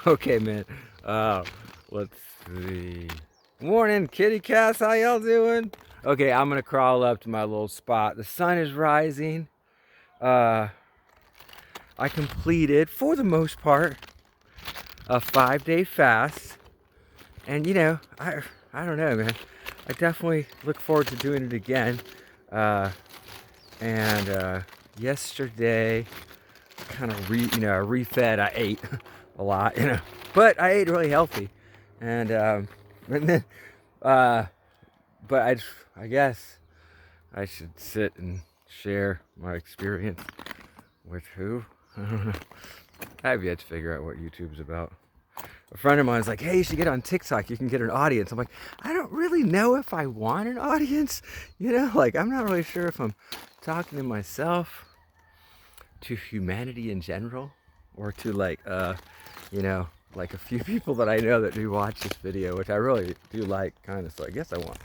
Okay, man. Uh, let's see. Morning, kitty cats. How y'all doing? Okay, I'm gonna crawl up to my little spot. The sun is rising. Uh, I completed, for the most part, a 5-day fast, and I don't know, man. I definitely look forward to doing it again. Uh, and yesterday, kind of refed. I ate a lot, but I ate really healthy, and and then uh, but I guess I should sit and share my experience with who? I don't know. I have yet to figure out what YouTube's about. A friend of mine's like, "Hey, you should get on TikTok. You can get an audience." I'm like, I don't really know if I want an audience. Like I'm not really sure if I'm talking to myself, to humanity in general, or to you know, like a few people that I know that do watch this video, which I really do like, kind of. So I guess I want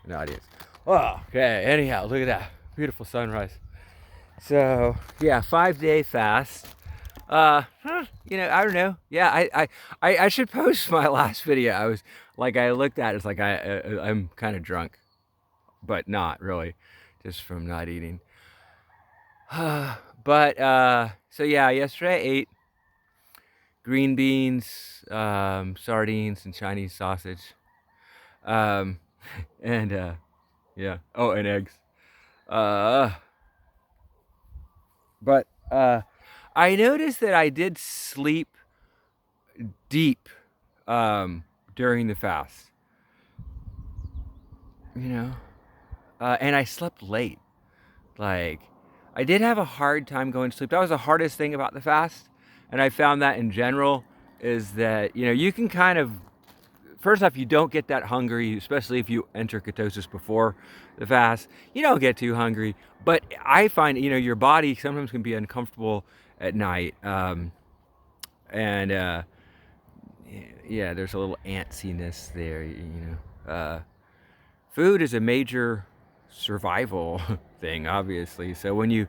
an audience. Oh, okay. Anyhow, look at that beautiful sunrise. So yeah, 5-day fast. I don't know. Yeah, I should post my last video. I looked at it, it's like I'm kind of drunk, but not really, just from not eating. But so yeah, yesterday I ate green beans, sardines, and Chinese sausage. Um, and yeah. Oh, and eggs. Uh, but I noticed that I did sleep deep during the fast. You know, and I slept late. Like, I did have a hard time going to sleep. That was the hardest thing about the fast, and I found that in general is that you can kind of, first off, you don't get that hungry, especially if you enter ketosis before the fast. You don't get too hungry, but I find your body sometimes can be uncomfortable at night, and yeah, there's a little antsiness there. Food is a major survival thing, obviously. So when you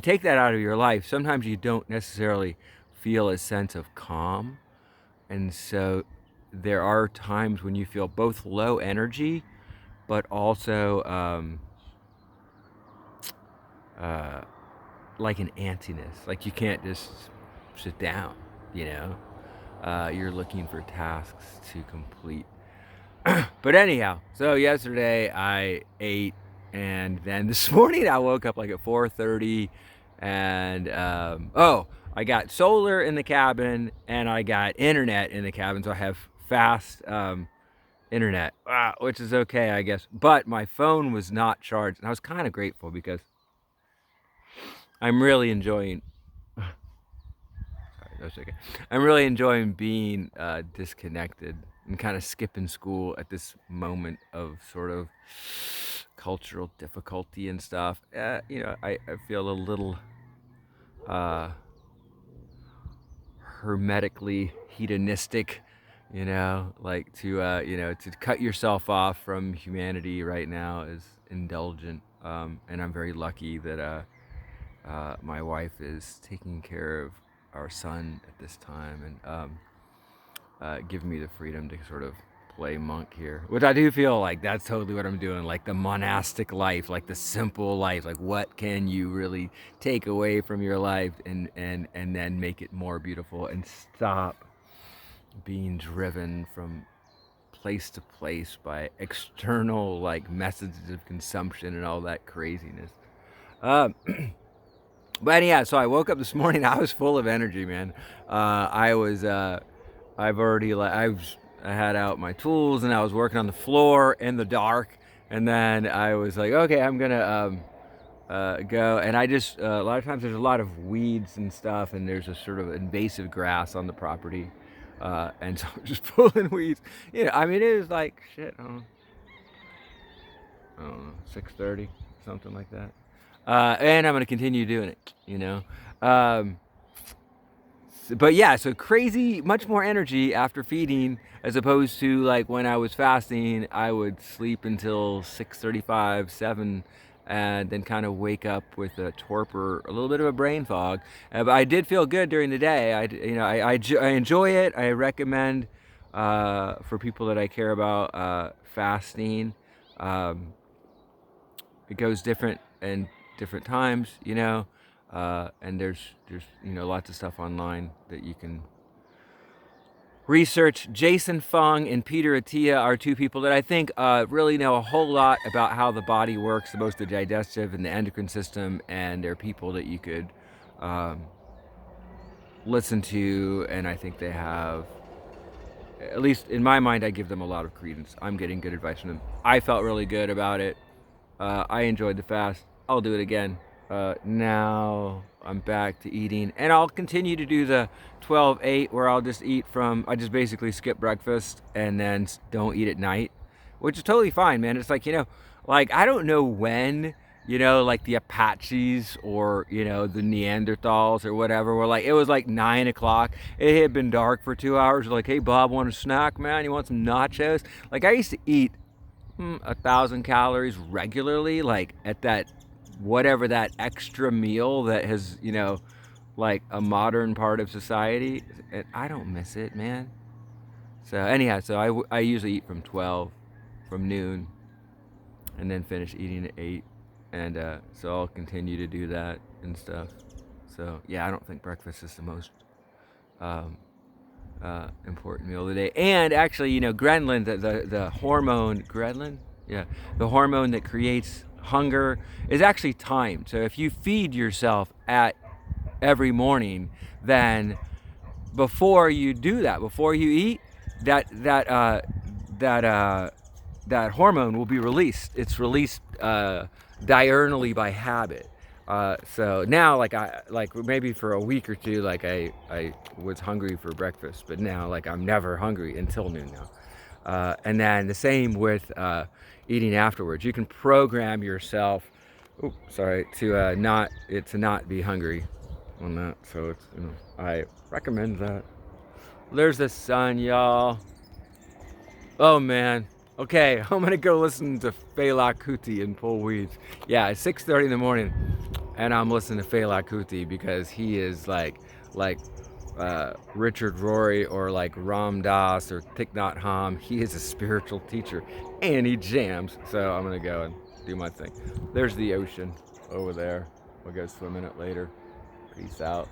take that out of your life, sometimes you don't necessarily feel a sense of calm, and so there are times when you feel both low energy, but also uh, like an antsiness. Like you can't just sit down. You know, you're looking for tasks to complete. But anyhow, so yesterday I ate, and then this morning I woke up like at 4:30, and I got solar in the cabin and I got internet in the cabin, so I have fast internet, which is okay, I guess. But my phone was not charged, and I was kind of grateful because I'm really enjoying. Sorry, that's okay. I'm really enjoying being disconnected and kind of skipping school at this moment of sort of cultural difficulty and stuff. I feel a little uh, hermetically hedonistic. Like to cut yourself off from humanity right now is indulgent. And I'm very lucky that my wife is taking care of our son at this time, and giving me the freedom to sort of play monk here, which I do feel like that's totally what I'm doing, like the monastic life, like the simple life, like what can you really take away from your life and then make it more beautiful and stop being driven from place to place by external like messages of consumption and all that craziness. um But yeah, so I woke up this morning. I was full of energy, man. I was. I've already like I had out my tools and I was working on the floor in the dark. And then I was like, okay, I'm gonna go. And I just a lot of times there's a lot of weeds and stuff, and there's a sort of invasive grass on the property, and so I'm just pulling weeds. I mean, it was like shit. I don't know, 6:30, something like that. And I'm gonna continue doing it. Um, but yeah, so crazy, much more energy after feeding, as opposed to like when I was fasting, I would sleep until 6:35, 7, and then kind of wake up with a torpor, a little bit of a brain fog. But I did feel good during the day. I enjoy it. I recommend for people that I care about fasting. Um, it goes different in different times, and there's lots of stuff online that you can research. Jason Fung and Peter Attia are two people that I think really know a whole lot about how the body works, both the digestive and the endocrine system, and they're people that you could listen to, and I think they have, at least in my mind, I give them a lot of credence. I'm getting good advice from them. I felt really good about it. I enjoyed the fast. I'll do it again. Now I'm back to eating, and I'll continue to do the 12-8 where I just basically skip breakfast and then don't eat at night, which is totally fine, man. It's like, like I don't know when, like the Apaches or, the Neanderthals or whatever were like, it was like 9 o'clock. It had been dark for 2 hours. Like, hey, Bob, want a snack, man? You want some nachos? Like, I used to eat 1,000 calories regularly, like at that whatever that extra meal that has, like a modern part of society. I don't miss it, man. So anyhow, I usually eat from 12, from noon, and then finish eating at 8, and so I'll continue to do that and stuff. So yeah, I don't think breakfast is the most important meal of the day. And actually, ghrelin, the hormone, ghrelin, yeah, the hormone that creates hunger is actually timed. So if you feed yourself at every morning, then before you do that, before you eat, that hormone will be released. It's released diurnally by habit. So now, like maybe for a week or two, like I was hungry for breakfast, but now like I'm never hungry until noon now. And then the same with eating afterwards. You can program yourself, to not be hungry on that. So it's I recommend that. There's the sun, y'all. Oh man. Okay, I'm gonna go listen to Fela Kuti and pull weeds. Yeah, it's 6:30 in the morning, and I'm listening to Fela Kuti because he is like Richard Rory or like Ram Dass or Thich Nhat Hanh. He is a spiritual teacher, and he jams. So I'm gonna go and do my thing. There's the ocean over there. We'll go swim in it later. Peace out.